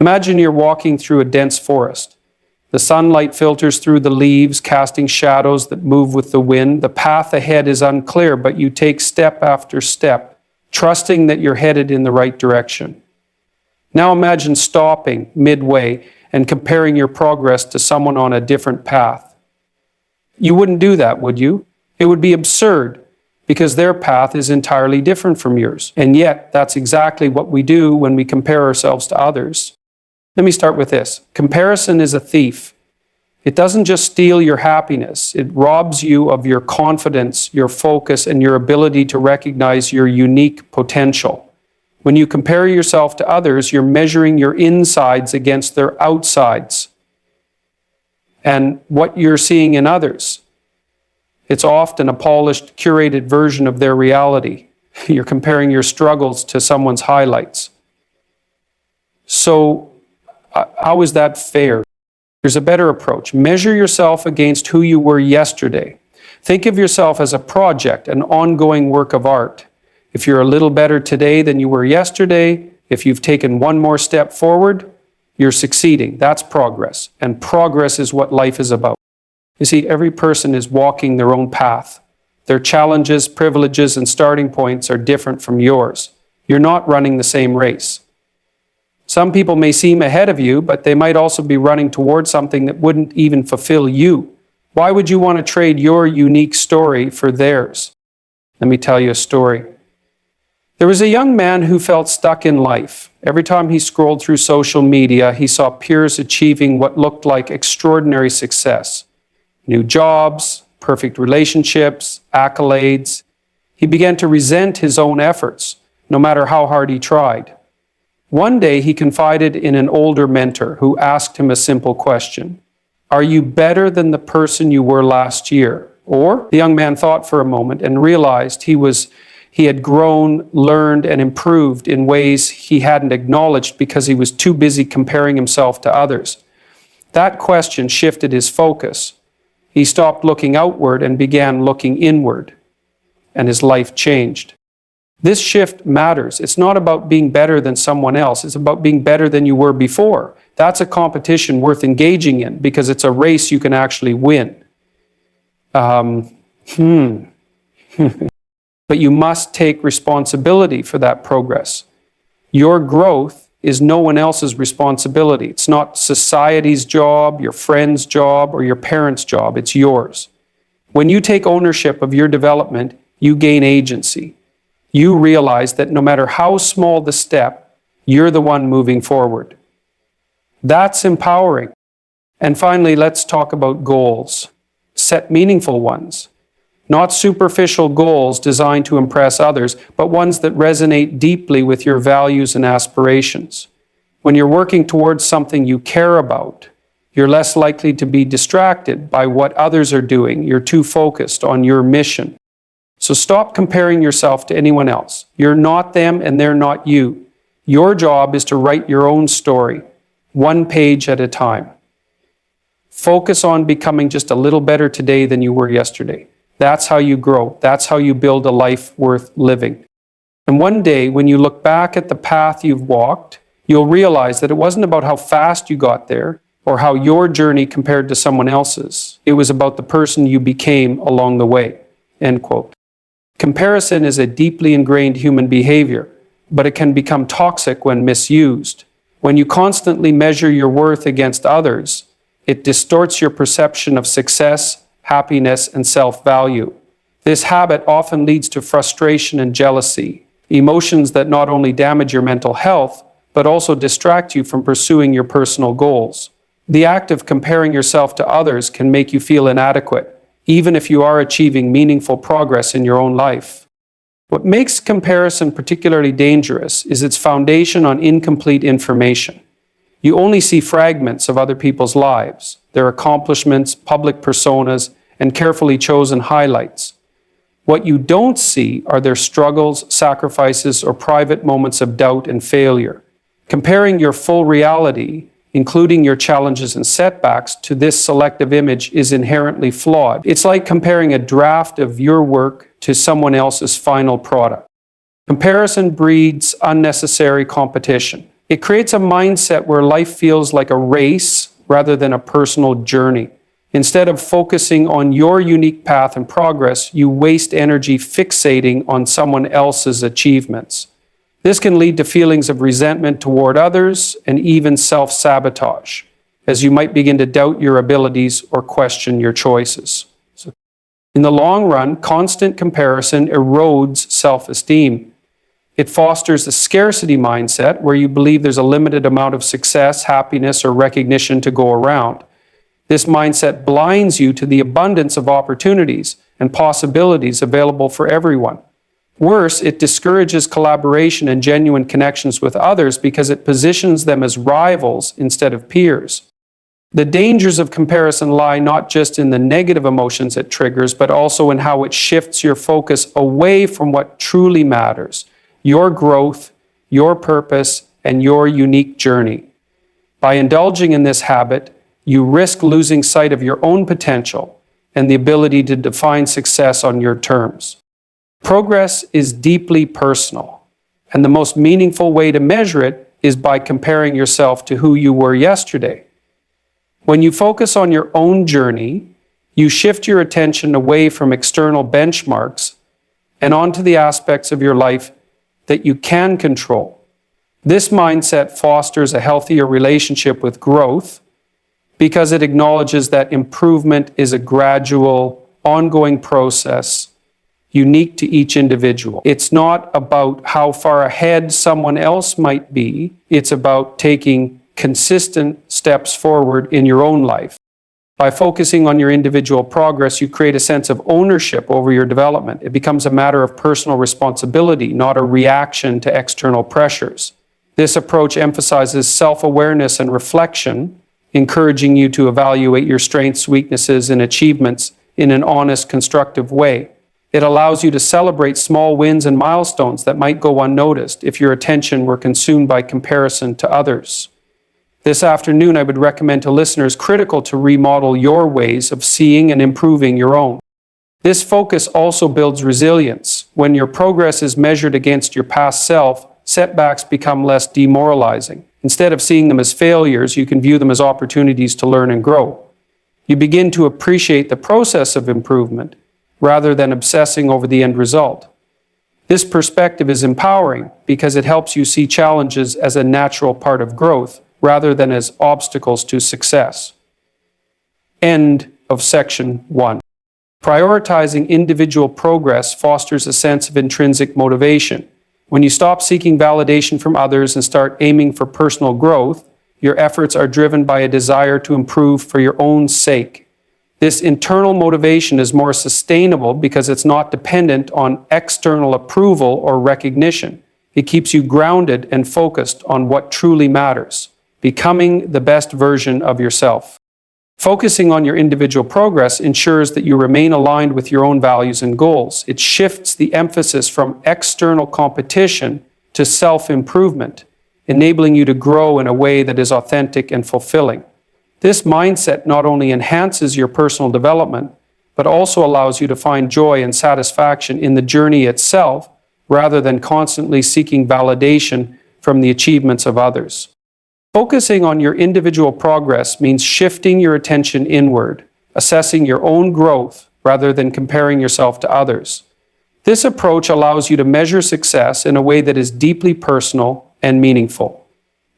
Imagine you're walking through a dense forest. The sunlight filters through the leaves, casting shadows that move with the wind. The path ahead is unclear, but you take step after step, trusting that you're headed in the right direction. Now imagine stopping midway and comparing your progress to someone on a different path. You wouldn't do that, would you? It would be absurd, because their path is entirely different from yours. And yet, that's exactly what we do when we compare ourselves to others. Let me start with this. Comparison is a thief. It doesn't just steal your happiness. It robs you of your confidence, your focus, and your ability to recognize your unique potential. When you compare yourself to others, you're measuring your insides against their outsides and what you're seeing in others. It's often a polished, curated version of their reality. You're comparing your struggles to someone's highlights. So, how is that fair? There's a better approach. Measure yourself against who you were yesterday. Think of yourself as a project, an ongoing work of art. If you're a little better today than you were yesterday, if you've taken one more step forward, you're succeeding. That's progress. And progress is what life is about. You see, every person is walking their own path. Their challenges, privileges, and starting points are different from yours. You're not running the same race. Some people may seem ahead of you, but they might also be running towards something that wouldn't even fulfill you. Why would you want to trade your unique story for theirs? Let me tell you a story. There was a young man who felt stuck in life. Every time he scrolled through social media, he saw peers achieving what looked like extraordinary success. New jobs, perfect relationships, accolades. He began to resent his own efforts, no matter how hard he tried. One day he confided in an older mentor who asked him a simple question. Are you better than the person you were last year? Or the young man thought for a moment and realized he had grown, learned, and improved in ways he hadn't acknowledged because he was too busy comparing himself to others. That question shifted his focus. He stopped looking outward and began looking inward, and his life changed. This shift matters. It's not about being better than someone else. It's about being better than you were before. That's a competition worth engaging in because it's a race you can actually win. But you must take responsibility for that progress. Your growth is no one else's responsibility. It's not society's job, your friend's job, or your parents' job. It's yours. When you take ownership of your development, you gain agency. You realize that no matter how small the step, you're the one moving forward. That's empowering. And finally, let's talk about goals. Set meaningful ones. Not superficial goals designed to impress others, but ones that resonate deeply with your values and aspirations. When you're working towards something you care about, you're less likely to be distracted by what others are doing. You're too focused on your mission. So stop comparing yourself to anyone else. You're not them and they're not you. Your job is to write your own story, one page at a time. Focus on becoming just a little better today than you were yesterday. That's how you grow. That's how you build a life worth living. And one day, when you look back at the path you've walked, you'll realize that it wasn't about how fast you got there or how your journey compared to someone else's. It was about the person you became along the way. End quote. Comparison is a deeply ingrained human behavior, but it can become toxic when misused. When you constantly measure your worth against others, it distorts your perception of success, happiness, and self-value. This habit often leads to frustration and jealousy, emotions that not only damage your mental health, but also distract you from pursuing your personal goals. The act of comparing yourself to others can make you feel inadequate, even if you are achieving meaningful progress in your own life. What makes comparison particularly dangerous is its foundation on incomplete information. You only see fragments of other people's lives, their accomplishments, public personas, and carefully chosen highlights. What you don't see are their struggles, sacrifices, or private moments of doubt and failure. Comparing your full reality, including your challenges and setbacks, to this selective image is inherently flawed. It's like comparing a draft of your work to someone else's final product. Comparison breeds unnecessary competition. It creates a mindset where life feels like a race rather than a personal journey. Instead of focusing on your unique path and progress, you waste energy fixating on someone else's achievements. This can lead to feelings of resentment toward others and even self-sabotage, as you might begin to doubt your abilities or question your choices. In the long run, constant comparison erodes self-esteem. It fosters a scarcity mindset where you believe there's a limited amount of success, happiness, or recognition to go around. This mindset blinds you to the abundance of opportunities and possibilities available for everyone. Worse, it discourages collaboration and genuine connections with others because it positions them as rivals instead of peers. The dangers of comparison lie not just in the negative emotions it triggers, but also in how it shifts your focus away from what truly matters: your growth, your purpose, and your unique journey. By indulging in this habit, you risk losing sight of your own potential and the ability to define success on your terms. Progress is deeply personal, and the most meaningful way to measure it is by comparing yourself to who you were yesterday. When you focus on your own journey, you shift your attention away from external benchmarks and onto the aspects of your life that you can control. This mindset fosters a healthier relationship with growth because it acknowledges that improvement is a gradual, ongoing process unique to each individual. It's not about how far ahead someone else might be. It's about taking consistent steps forward in your own life. By focusing on your individual progress, you create a sense of ownership over your development. It becomes a matter of personal responsibility, not a reaction to external pressures. This approach emphasizes self-awareness and reflection, encouraging you to evaluate your strengths, weaknesses, and achievements in an honest, constructive way. It allows you to celebrate small wins and milestones that might go unnoticed if your attention were consumed by comparison to others. This afternoon, I would recommend to listeners critical to remodel your ways of seeing and improving your own. This focus also builds resilience. When your progress is measured against your past self, setbacks become less demoralizing. Instead of seeing them as failures, you can view them as opportunities to learn and grow. You begin to appreciate the process of improvement rather than obsessing over the end result. This perspective is empowering because it helps you see challenges as a natural part of growth rather than as obstacles to success. End of section 1. Prioritizing individual progress fosters a sense of intrinsic motivation. When you stop seeking validation from others and start aiming for personal growth, your efforts are driven by a desire to improve for your own sake. This internal motivation is more sustainable because it's not dependent on external approval or recognition. It keeps you grounded and focused on what truly matters, becoming the best version of yourself. Focusing on your individual progress ensures that you remain aligned with your own values and goals. It shifts the emphasis from external competition to self-improvement, enabling you to grow in a way that is authentic and fulfilling. This mindset not only enhances your personal development, but also allows you to find joy and satisfaction in the journey itself, rather than constantly seeking validation from the achievements of others. Focusing on your individual progress means shifting your attention inward, assessing your own growth rather than comparing yourself to others. This approach allows you to measure success in a way that is deeply personal and meaningful.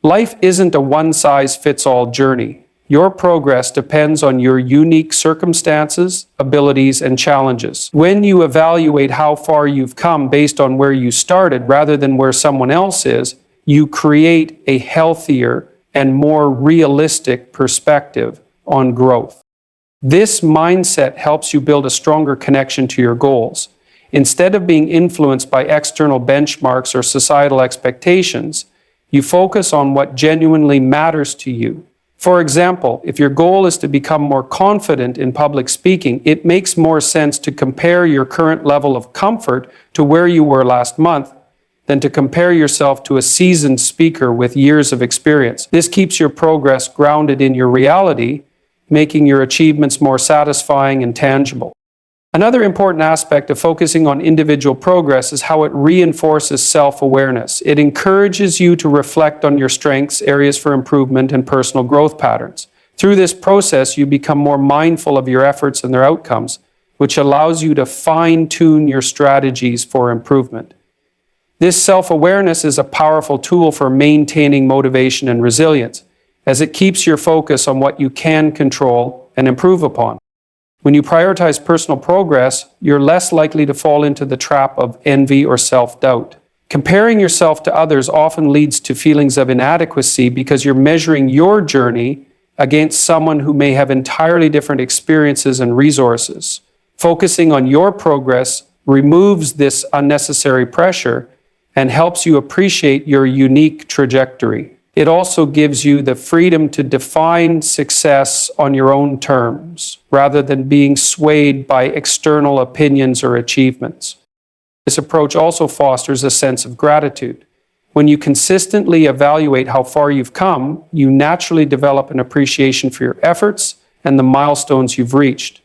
Life isn't a one-size-fits-all journey. Your progress depends on your unique circumstances, abilities, and challenges. When you evaluate how far you've come based on where you started rather than where someone else is, you create a healthier and more realistic perspective on growth. This mindset helps you build a stronger connection to your goals. Instead of being influenced by external benchmarks or societal expectations, you focus on what genuinely matters to you. For example, if your goal is to become more confident in public speaking, it makes more sense to compare your current level of comfort to where you were last month than to compare yourself to a seasoned speaker with years of experience. This keeps your progress grounded in your reality, making your achievements more satisfying and tangible. Another important aspect of focusing on individual progress is how it reinforces self-awareness. It encourages you to reflect on your strengths, areas for improvement, and personal growth patterns. Through this process, you become more mindful of your efforts and their outcomes, which allows you to fine-tune your strategies for improvement. This self-awareness is a powerful tool for maintaining motivation and resilience, as it keeps your focus on what you can control and improve upon. When you prioritize personal progress, you're less likely to fall into the trap of envy or self-doubt. Comparing yourself to others often leads to feelings of inadequacy because you're measuring your journey against someone who may have entirely different experiences and resources. Focusing on your progress removes this unnecessary pressure and helps you appreciate your unique trajectory. It also gives you the freedom to define success on your own terms, rather than being swayed by external opinions or achievements. This approach also fosters a sense of gratitude. When you consistently evaluate how far you've come, you naturally develop an appreciation for your efforts and the milestones you've reached.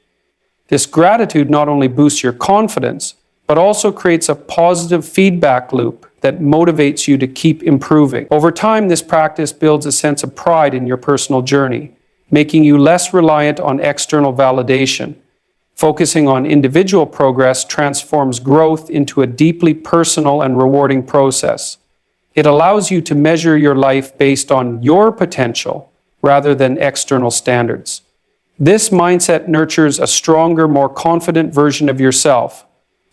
This gratitude not only boosts your confidence, but also creates a positive feedback loop that motivates you to keep improving. Over time, this practice builds a sense of pride in your personal journey, making you less reliant on external validation. Focusing on individual progress transforms growth into a deeply personal and rewarding process. It allows you to measure your life based on your potential rather than external standards. This mindset nurtures a stronger, more confident version of yourself,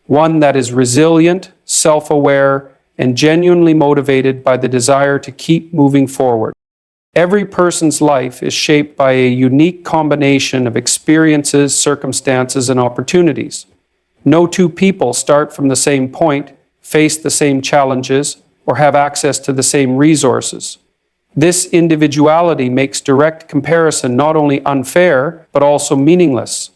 one that is resilient, self-aware, and genuinely motivated by the desire to keep moving forward. Every person's life is shaped by a unique combination of experiences, circumstances, and opportunities. No two people start from the same point, face the same challenges, or have access to the same resources. This individuality makes direct comparison not only unfair, but also meaningless.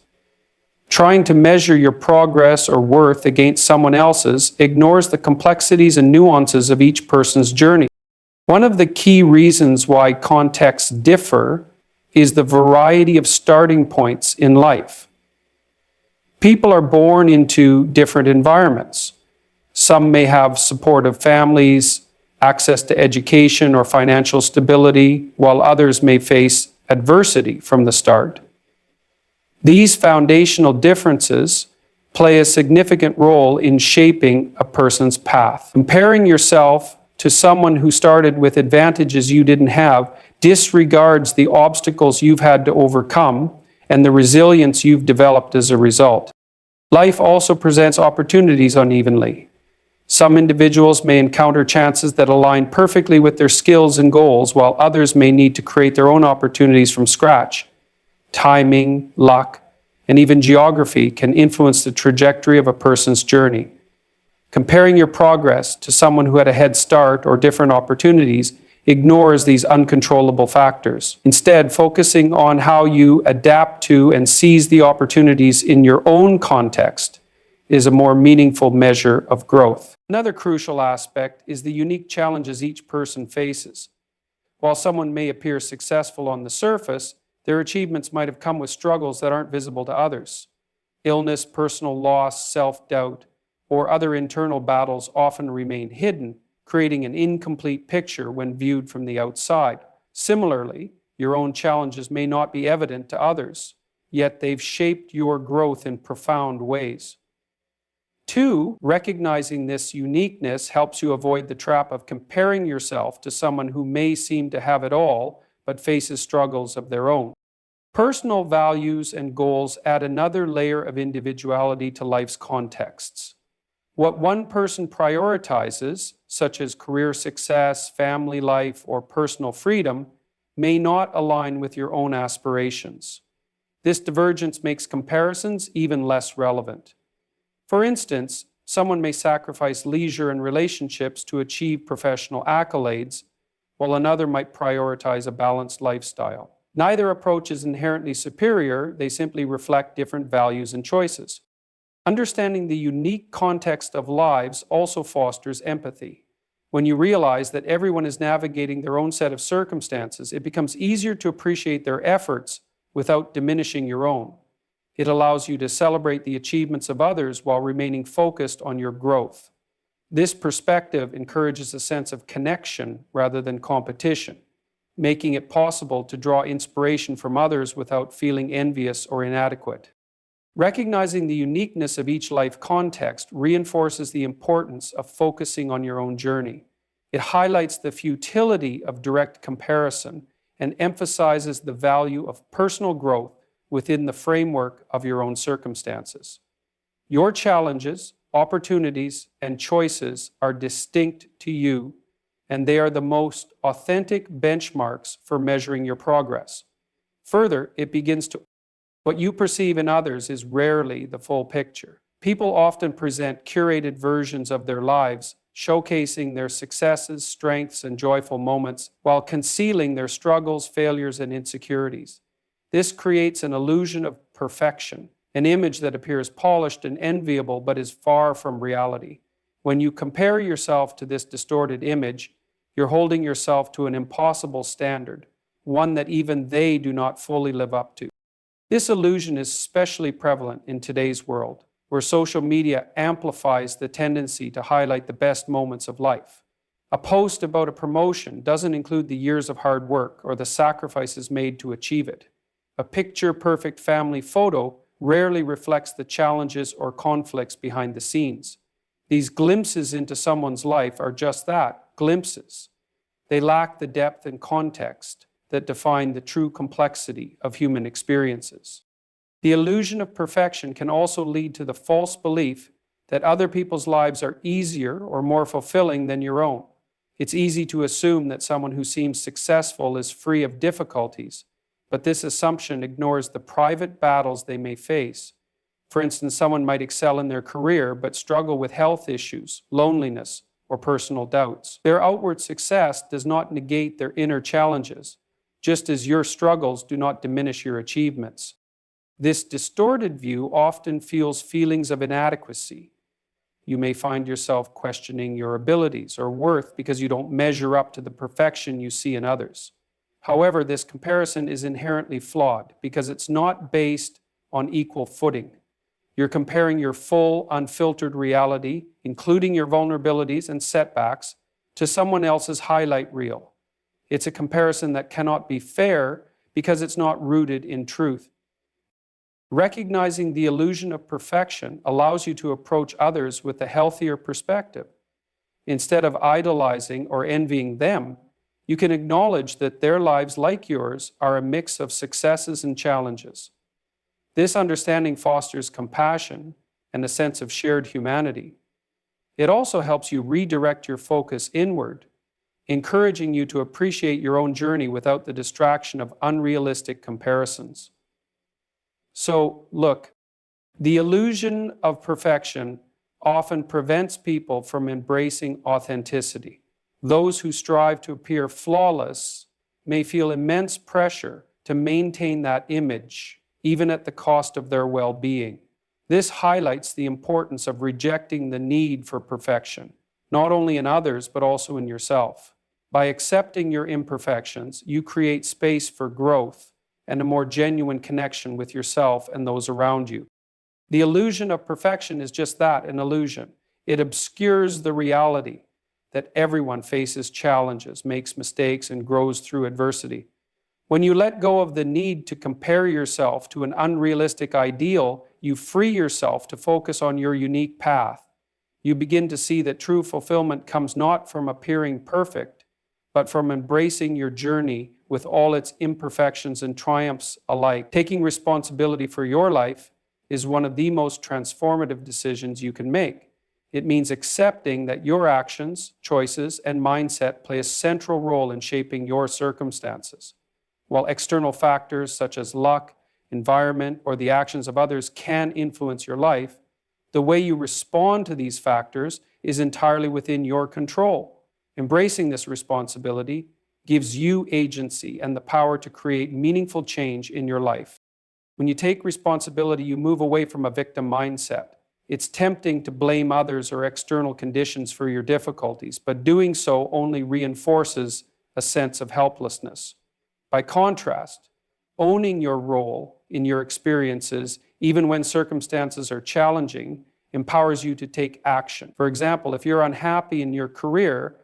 Trying to measure your progress or worth against someone else's ignores the complexities and nuances of each person's journey. One of the key reasons why contexts differ is the variety of starting points in life. People are born into different environments. Some may have supportive families, access to education or financial stability, while others may face adversity from the start. These foundational differences play a significant role in shaping a person's path. Comparing yourself to someone who started with advantages you didn't have disregards the obstacles you've had to overcome and the resilience you've developed as a result. Life also presents opportunities unevenly. Some individuals may encounter chances that align perfectly with their skills and goals, while others may need to create their own opportunities from scratch. Timing, luck, and even geography can influence the trajectory of a person's journey. Comparing your progress to someone who had a head start or different opportunities ignores these uncontrollable factors. Instead, focusing on how you adapt to and seize the opportunities in your own context is a more meaningful measure of growth. Another crucial aspect is the unique challenges each person faces. While someone may appear successful on the surface, their achievements might have come with struggles that aren't visible to others. Illness, personal loss, self-doubt, or other internal battles often remain hidden, creating an incomplete picture when viewed from the outside. Similarly, your own challenges may not be evident to others, yet they've shaped your growth in profound ways. 2, recognizing this uniqueness helps you avoid the trap of comparing yourself to someone who may seem to have it all, but faces struggles of their own. Personal values and goals add another layer of individuality to life's contexts. What one person prioritizes, such as career success, family life, or personal freedom, may not align with your own aspirations. This divergence makes comparisons even less relevant. For instance, someone may sacrifice leisure and relationships to achieve professional accolades, while another might prioritize a balanced lifestyle. Neither approach is inherently superior, they simply reflect different values and choices. Understanding the unique context of lives also fosters empathy. When you realize that everyone is navigating their own set of circumstances, it becomes easier to appreciate their efforts without diminishing your own. It allows you to celebrate the achievements of others while remaining focused on your growth. This perspective encourages a sense of connection rather than competition, making it possible to draw inspiration from others without feeling envious or inadequate. Recognizing the uniqueness of each life context reinforces the importance of focusing on your own journey. It highlights the futility of direct comparison and emphasizes the value of personal growth within the framework of your own circumstances. Your challenges, opportunities, and choices are distinct to you, and they are the most authentic benchmarks for measuring your progress. Further, it begins to what you perceive in others is rarely the full picture. People often present curated versions of their lives, showcasing their successes, strengths, and joyful moments, while concealing their struggles, failures, and insecurities. This creates an illusion of perfection, an image that appears polished and enviable but is far from reality. When you compare yourself to this distorted image, you're holding yourself to an impossible standard, one that even they do not fully live up to. This illusion is especially prevalent in today's world, where social media amplifies the tendency to highlight the best moments of life. A post about a promotion doesn't include the years of hard work or the sacrifices made to achieve it. A picture-perfect family photo rarely reflects the challenges or conflicts behind the scenes. These glimpses into someone's life are just that, glimpses. They lack the depth and context that define the true complexity of human experiences. The illusion of perfection can also lead to the false belief that other people's lives are easier or more fulfilling than your own. It's easy to assume that someone who seems successful is free of difficulties, but this assumption ignores the private battles they may face. For instance, someone might excel in their career but struggle with health issues, loneliness, or personal doubts. Their outward success does not negate their inner challenges, just as your struggles do not diminish your achievements. This distorted view often fuels feelings of inadequacy. You may find yourself questioning your abilities or worth because you don't measure up to the perfection you see in others. However, this comparison is inherently flawed because it's not based on equal footing. You're comparing your full, unfiltered reality, including your vulnerabilities and setbacks, to someone else's highlight reel. It's a comparison that cannot be fair because it's not rooted in truth. Recognizing the illusion of perfection allows you to approach others with a healthier perspective. Instead of idolizing or envying them, you can acknowledge that their lives, like yours, are a mix of successes and challenges. This understanding fosters compassion and a sense of shared humanity. It also helps you redirect your focus inward, encouraging you to appreciate your own journey without the distraction of unrealistic comparisons. So, look, the illusion of perfection often prevents people from embracing authenticity. Those who strive to appear flawless may feel immense pressure to maintain that image, even at the cost of their well-being. This highlights the importance of rejecting the need for perfection, not only in others, but also in yourself. By accepting your imperfections, you create space for growth and a more genuine connection with yourself and those around you. The illusion of perfection is just that, an illusion. It obscures the reality that everyone faces challenges, makes mistakes, and grows through adversity. When you let go of the need to compare yourself to an unrealistic ideal, you free yourself to focus on your unique path. You begin to see that true fulfillment comes not from appearing perfect, but from embracing your journey with all its imperfections and triumphs alike. Taking responsibility for your life is one of the most transformative decisions you can make. It means accepting that your actions, choices, and mindset play a central role in shaping your circumstances. While external factors such as luck, environment, or the actions of others can influence your life, the way you respond to these factors is entirely within your control. Embracing this responsibility gives you agency and the power to create meaningful change in your life. When you take responsibility, you move away from a victim mindset. It's tempting to blame others or external conditions for your difficulties, but doing so only reinforces a sense of helplessness. By contrast, owning your role in your experiences even when circumstances are challenging, empowers you to take action. For example, if you're unhappy in your career,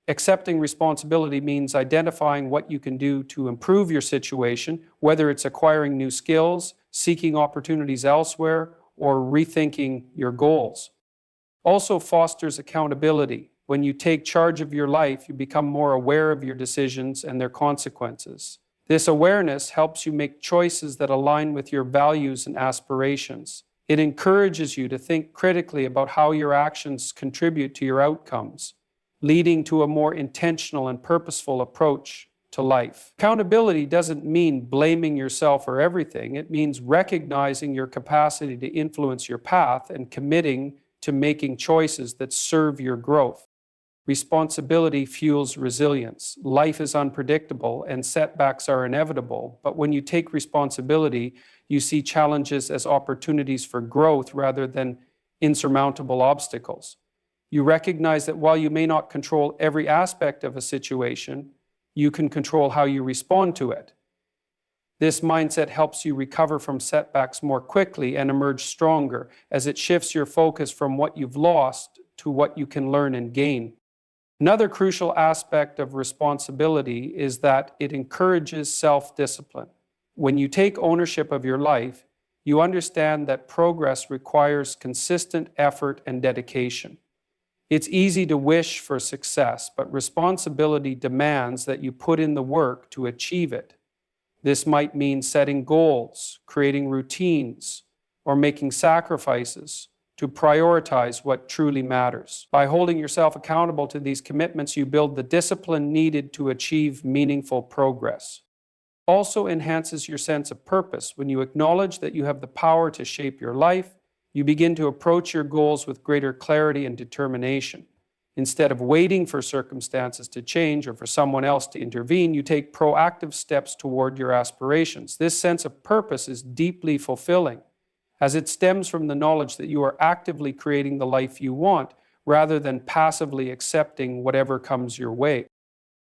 accepting responsibility means identifying what you can do to improve your situation, whether it's acquiring new skills, seeking opportunities elsewhere, or rethinking your goals. Also fosters accountability. When you take charge of your life, you become more aware of your decisions and their consequences. This awareness helps you make choices that align with your values and aspirations. It encourages you to think critically about how your actions contribute to your outcomes, leading to a more intentional and purposeful approach to life. Accountability doesn't mean blaming yourself for everything. It means recognizing your capacity to influence your path and committing to making choices that serve your growth. Responsibility fuels resilience. Life is unpredictable and setbacks are inevitable, but when you take responsibility, you see challenges as opportunities for growth rather than insurmountable obstacles. You recognize that while you may not control every aspect of a situation, you can control how you respond to it. This mindset helps you recover from setbacks more quickly and emerge stronger, as it shifts your focus from what you've lost to what you can learn and gain. Another crucial aspect of responsibility is that it encourages self-discipline. When you take ownership of your life, you understand that progress requires consistent effort and dedication. It's easy to wish for success, but responsibility demands that you put in the work to achieve it. This might mean setting goals, creating routines, or making sacrifices to prioritize what truly matters. By holding yourself accountable to these commitments, you build the discipline needed to achieve meaningful progress. Also enhances your sense of purpose. When you acknowledge that you have the power to shape your life, you begin to approach your goals with greater clarity and determination. Instead of waiting for circumstances to change or for someone else to intervene, you take proactive steps toward your aspirations. This sense of purpose is deeply fulfilling, as it stems from the knowledge that you are actively creating the life you want, rather than passively accepting whatever comes your way.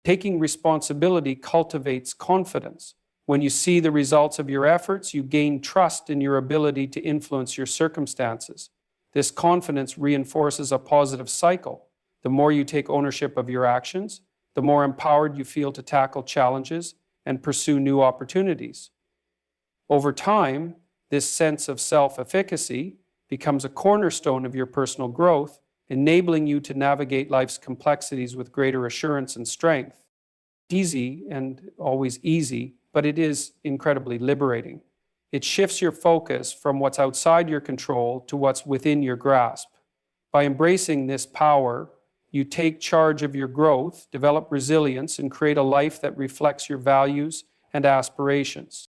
Taking responsibility cultivates confidence. When you see the results of your efforts, you gain trust in your ability to influence your circumstances. This confidence reinforces a positive cycle. The more you take ownership of your actions, the more empowered you feel to tackle challenges and pursue new opportunities. Over time, this sense of self-efficacy becomes a cornerstone of your personal growth, enabling you to navigate life's complexities with greater assurance and strength. Easy and always easy, but it is incredibly liberating. It shifts your focus from what's outside your control to what's within your grasp. By embracing this power, you take charge of your growth, develop resilience, and create a life that reflects your values and aspirations.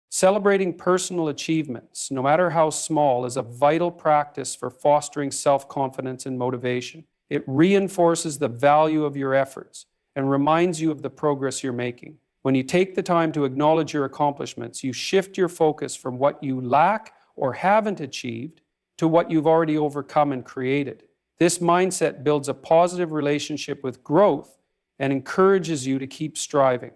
Celebrating personal achievements, no matter how small, is a vital practice for fostering self-confidence and motivation. It reinforces the value of your efforts and reminds you of the progress you're making. When you take the time to acknowledge your accomplishments, you shift your focus from what you lack or haven't achieved to what you've already overcome and created. This mindset builds a positive relationship with growth and encourages you to keep striving.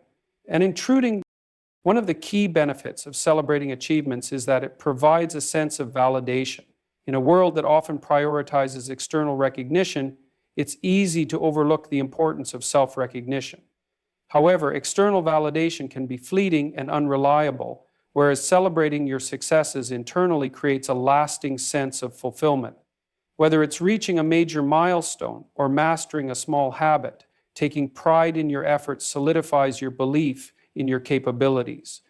One of the key benefits of celebrating achievements is that it provides a sense of validation. In a world that often prioritizes external recognition, it's easy to overlook the importance of self-recognition. However, external validation can be fleeting and unreliable, whereas celebrating your successes internally creates a lasting sense of fulfillment. Whether it's reaching a major milestone or mastering a small habit, taking pride in your efforts solidifies your belief in your capabilities.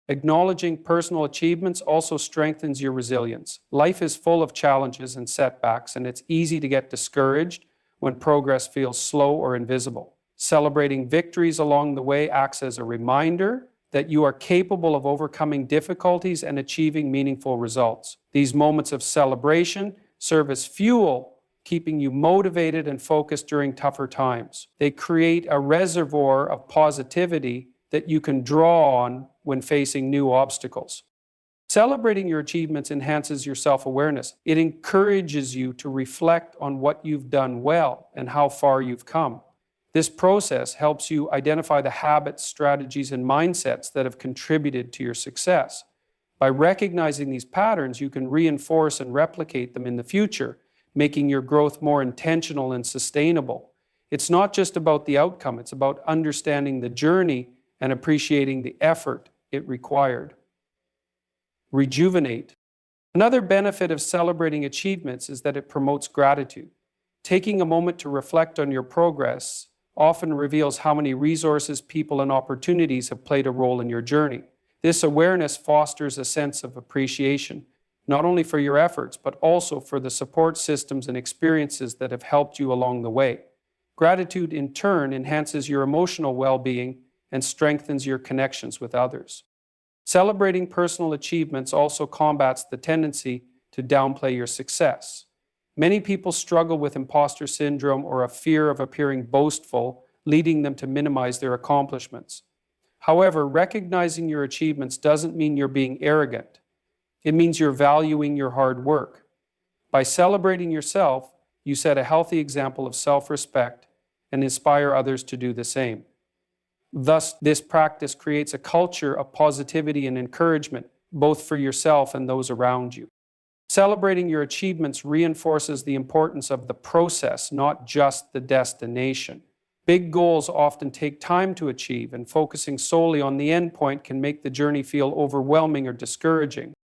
Acknowledging personal achievements also strengthens your resilience. Life is full of challenges and setbacks, and it's easy to get discouraged when progress feels slow or invisible. Celebrating victories along the way acts as a reminder that you are capable of overcoming difficulties and achieving meaningful results. These moments of celebration serve as fuel, keeping you motivated and focused during tougher times. They create a reservoir of positivity that you can draw on when facing new obstacles. Celebrating your achievements enhances your self-awareness. It encourages you to reflect on what you've done well and how far you've come. This process helps you identify the habits, strategies, and mindsets that have contributed to your success. By recognizing these patterns, you can reinforce and replicate them in the future, making your growth more intentional and sustainable. It's not just about the outcome, it's about understanding the journey and appreciating the effort it required. Rejuvenate. Another benefit of celebrating achievements is that it promotes gratitude. Taking a moment to reflect on your progress often reveals how many resources, people, and opportunities have played a role in your journey. This awareness fosters a sense of appreciation, not only for your efforts, but also for the support systems and experiences that have helped you along the way. Gratitude, in turn, enhances your emotional well-being and strengthens your connections with others. Celebrating personal achievements also combats the tendency to downplay your success. Many people struggle with imposter syndrome or a fear of appearing boastful, leading them to minimize their accomplishments. However, recognizing your achievements doesn't mean you're being arrogant. It means you're valuing your hard work. By celebrating yourself, you set a healthy example of self-respect and inspire others to do the same. Thus, this practice creates a culture of positivity and encouragement, both for yourself and those around you. Celebrating your achievements reinforces the importance of the process, not just the destination. Big goals often take time to achieve, and focusing solely on the end point can make the journey feel overwhelming or discouraging.